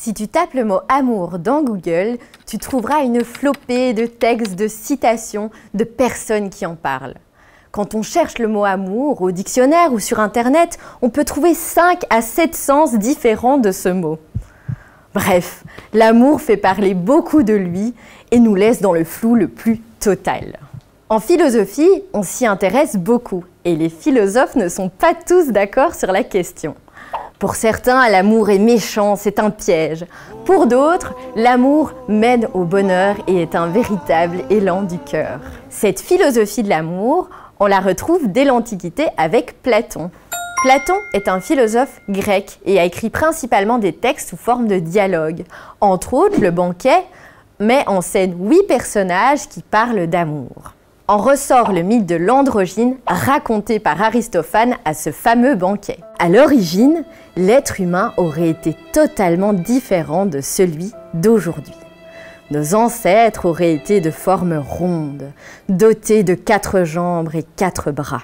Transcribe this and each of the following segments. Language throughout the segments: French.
Si tu tapes le mot amour dans Google, tu trouveras une flopée de textes, de citations, de personnes qui en parlent. Quand on cherche le mot amour au dictionnaire ou sur Internet, on peut trouver 5 à 7 sens différents de ce mot. Bref, l'amour fait parler beaucoup de lui et nous laisse dans le flou le plus total. En philosophie, on s'y intéresse beaucoup et les philosophes ne sont pas tous d'accord sur la question. Pour certains, l'amour est méchant, c'est un piège. Pour d'autres, l'amour mène au bonheur et est un véritable élan du cœur. Cette philosophie de l'amour, on la retrouve dès l'Antiquité avec Platon. Platon est un philosophe grec et a écrit principalement des textes sous forme de dialogue. Entre autres, le Banquet met en scène 8 personnages qui parlent d'amour. En ressort le mythe de l'androgyne raconté par Aristophane à ce fameux banquet. À l'origine, l'être humain aurait été totalement différent de celui d'aujourd'hui. Nos ancêtres auraient été de forme ronde, dotés de 4 jambes et 4 bras.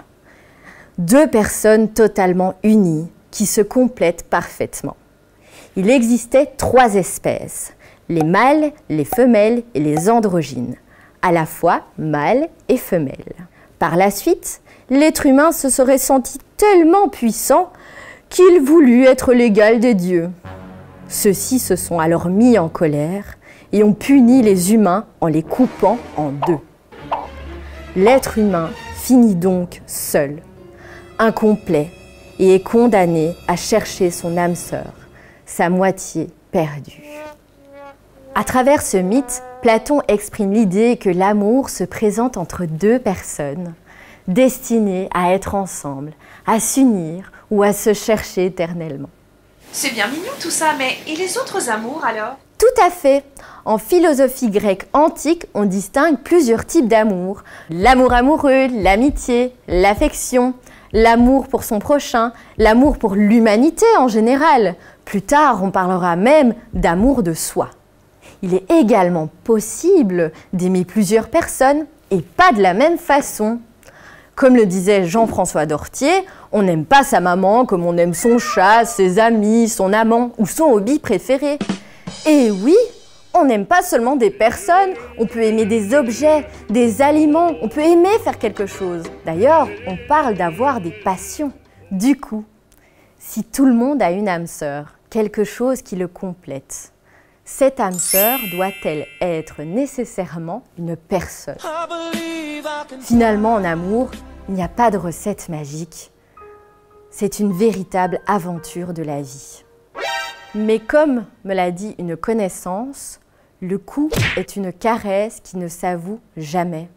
2 personnes totalement unies qui se complètent parfaitement. Il existait 3 espèces, les mâles, les femelles et les androgynes, à la fois mâles et femelles. Par la suite, l'être humain se serait senti tellement puissant qu'il voulut être l'égal des dieux. Ceux-ci se sont alors mis en colère et ont puni les humains en les coupant en 2. L'être humain finit donc seul, incomplet, et est condamné à chercher son âme sœur, sa moitié perdue. À travers ce mythe, Platon exprime l'idée que l'amour se présente entre 2 personnes, destinées à être ensemble, à s'unir ou à se chercher éternellement. C'est bien mignon tout ça, mais et les autres amours alors? Tout à fait. En philosophie grecque antique, on distingue plusieurs types d'amour. L'amour amoureux, l'amitié, l'affection, l'amour pour son prochain, l'amour pour l'humanité en général. Plus tard, on parlera même d'amour de soi. Il est également possible d'aimer plusieurs personnes et pas de la même façon. Comme le disait Jean-François Dortier, on n'aime pas sa maman comme on aime son chat, ses amis, son amant ou son hobby préféré. Et oui, on n'aime pas seulement des personnes, on peut aimer des objets, des aliments, on peut aimer faire quelque chose. D'ailleurs, on parle d'avoir des passions. Du coup, si tout le monde a une âme sœur, quelque chose qui le complète, cette âme sœur doit-elle être nécessairement une personne? Finalement, en amour, il n'y a pas de recette magique. C'est une véritable aventure de la vie. Mais comme me l'a dit une connaissance, le coup est une caresse qui ne s'avoue jamais.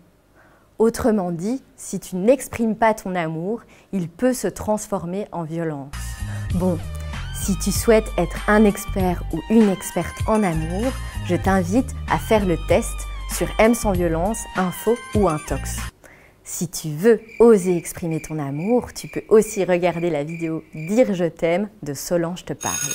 Autrement dit, si tu n'exprimes pas ton amour, il peut se transformer en violence. Bon, si tu souhaites être un expert ou une experte en amour, je t'invite à faire le test sur Aime sans violence, info ou intox. Si tu veux oser exprimer ton amour, tu peux aussi regarder la vidéo Dire je t'aime de Solange te parle.